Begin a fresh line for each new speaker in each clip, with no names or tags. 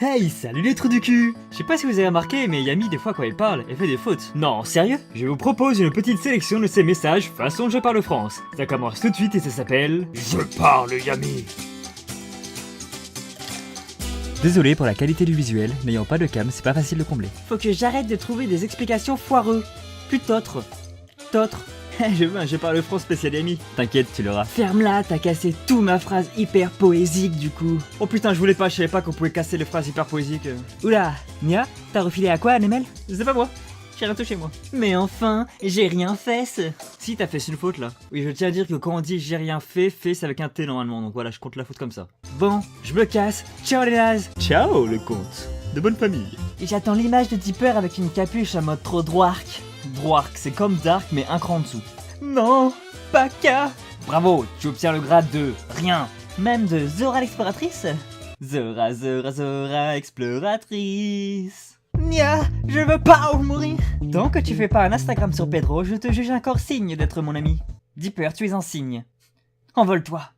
Hey, salut les trous du cul! Je sais pas si vous avez remarqué, mais Yami, des fois quand elle parle, elle fait des fautes. Non, sérieux? Je vous propose une petite sélection de ces messages façon Je parle France. Ça commence tout de suite et ça s'appelle... Je parle Yami! Désolé pour la qualité du visuel, n'ayant pas de cam, c'est pas facile de combler. Faut que j'arrête de trouver des explications foireux. Plus d'autres. Je veux un Je parle France spécial Yami. T'inquiète, tu l'auras. Ferme-la, t'as cassé toute ma phrase hyper poésique du coup. Oh putain, je savais pas qu'on pouvait casser les phrases hyper poésiques. Oula, Nia, t'as refilé à quoi, Anemel? C'est pas moi. J'ai rien touché moi. Mais enfin, j'ai rien fait. Si, t'as fait une faute là. Oui, je tiens à dire que quand on dit j'ai rien fait, c'est avec un T normalement. Donc voilà, je compte la faute comme ça. Bon, je me casse. Ciao les nazes. Ciao le comte. De bonne famille. Et j'attends l'image de Dipper avec une capuche en mode trop Dwark. Dwark, c'est comme Dark mais un cran en dessous. Non, pas qu'à. Bravo, tu obtiens le grade de rien. Même de Zora l'exploratrice. Zora exploratrice. Nia, je veux pas mourir. Tant que tu fais pas un Instagram sur Pedro, je te juge encore signe d'être mon ami. Dipper, tu es un cygne. Envole-toi,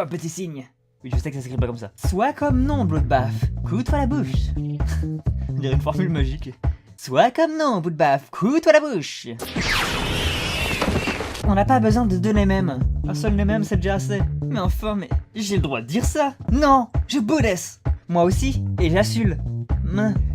petit cygne. Oui, je sais que ça s'écrit pas comme ça. Sois comme non, Bloodbath, coude-toi la bouche. On dirait une formule magique. Sois comme non, Bloodbath, coude-toi la bouche. On n'a pas besoin de deux les mêmes. Un seul les mêmes, c'est déjà assez. Mais enfin, j'ai le droit de dire ça. Non, je boudasse. Moi aussi, et j'assule.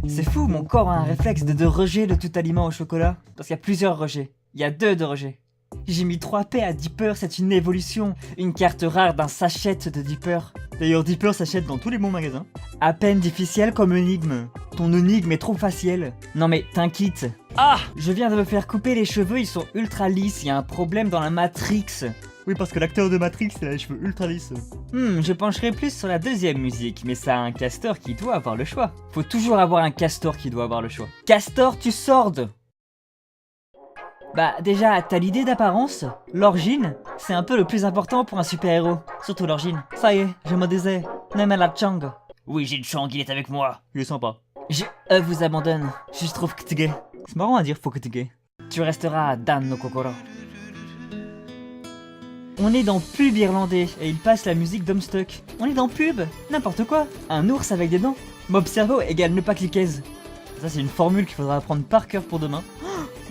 C'est fou, mon corps a un réflexe de rejet de tout aliment au chocolat. Parce qu'il y a plusieurs rejets. Il y a deux de rejets. J'ai mis 3P à Dipper, c'est une évolution. Une carte rare d'un sachet de Dipper. D'ailleurs, Dipper s'achète dans tous les bons magasins. À peine difficile comme énigme. Ton énigme est trop facile. Non mais, t'inquiète. Ah! Je viens de me faire couper les cheveux, ils sont ultra lisses, il y a un problème dans la Matrix. Oui, parce que l'acteur de Matrix, il a les cheveux ultra lisses. Je pencherai plus sur la deuxième musique, mais ça a un castor qui doit avoir le choix. Faut toujours avoir un castor qui doit avoir le choix. Castor, tu sordes! Bah déjà, t'as l'idée d'apparence? L'origine, c'est un peu le plus important pour un super-héros. Surtout l'origine. Ça y est, je me disais. Même à la Chang. Oui, j'ai le Chang, il est avec moi. Il est sympa. Je vous abandonne. Je trouve que t'es gay. C'est marrant à dire, faut que t'es gay. Tu resteras Dan no Kokoro. On est dans Pub irlandais et il passe la musique d'Homestuck. On est dans Pub, n'importe quoi. Un ours avec des dents. Mob cerveau égale ne pas cliquez. Ça c'est une formule qu'il faudra apprendre par cœur pour demain.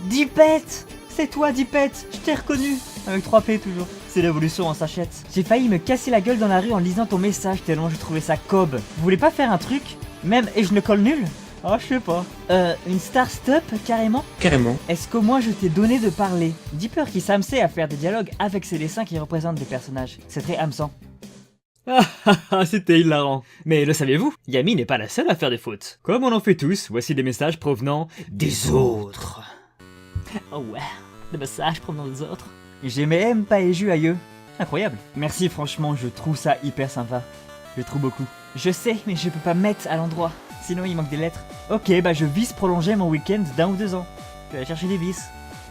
Dipette! C'est toi Dipette! Je t'ai reconnu! Avec 3P toujours. C'est l'évolution en sachette. J'ai failli me casser la gueule dans la rue en lisant ton message tellement je trouvais ça cob. Vous voulez pas faire un truc? Même et je ne colle nul? Ah, je sais pas. Une star-stup, carrément?
Carrément.
Est-ce que moi je t'ai donné de parler? Dipper qui s'amusait à faire des dialogues avec ses dessins qui représentent des personnages. C'est très hameçant. Ah, c'était hilarant. Mais le saviez-vous? Yami n'est pas la seule à faire des fautes. Comme on en fait tous, voici des messages provenant des autres. Oh ouais, des messages provenant des autres. J'ai même pas éju aïeux. Incroyable. Merci franchement, je trouve ça hyper sympa. Je trouve beaucoup. Je sais, mais je peux pas mettre à l'endroit. Sinon il manque des lettres. Ok, bah je vise prolonger mon week-end d'1 ou 2 ans. Je vais aller chercher des vis.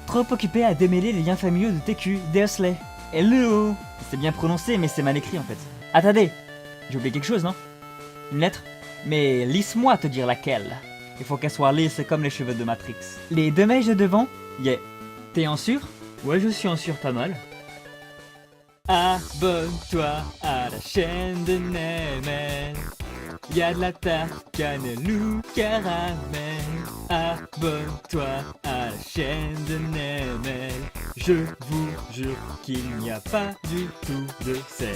Trop occupé à démêler les liens familiaux de TQ, Dursley. Hello. C'est bien prononcé, mais c'est mal écrit en fait. Attendez, j'ai oublié quelque chose, non? Une lettre? Mais laisse-moi te dire laquelle. Il faut qu'elle soit lisse comme les cheveux de Matrix. Les deux mèches de devant? Yeah. T'es en sûr? Ouais, je suis en sûr pas mal. Abonne-toi à la chaîne de Nemel. Y'a de la tarte, cannelou, caramel. Abonne-toi à la chaîne de Nemel. Je vous jure qu'il n'y a pas du tout de sel.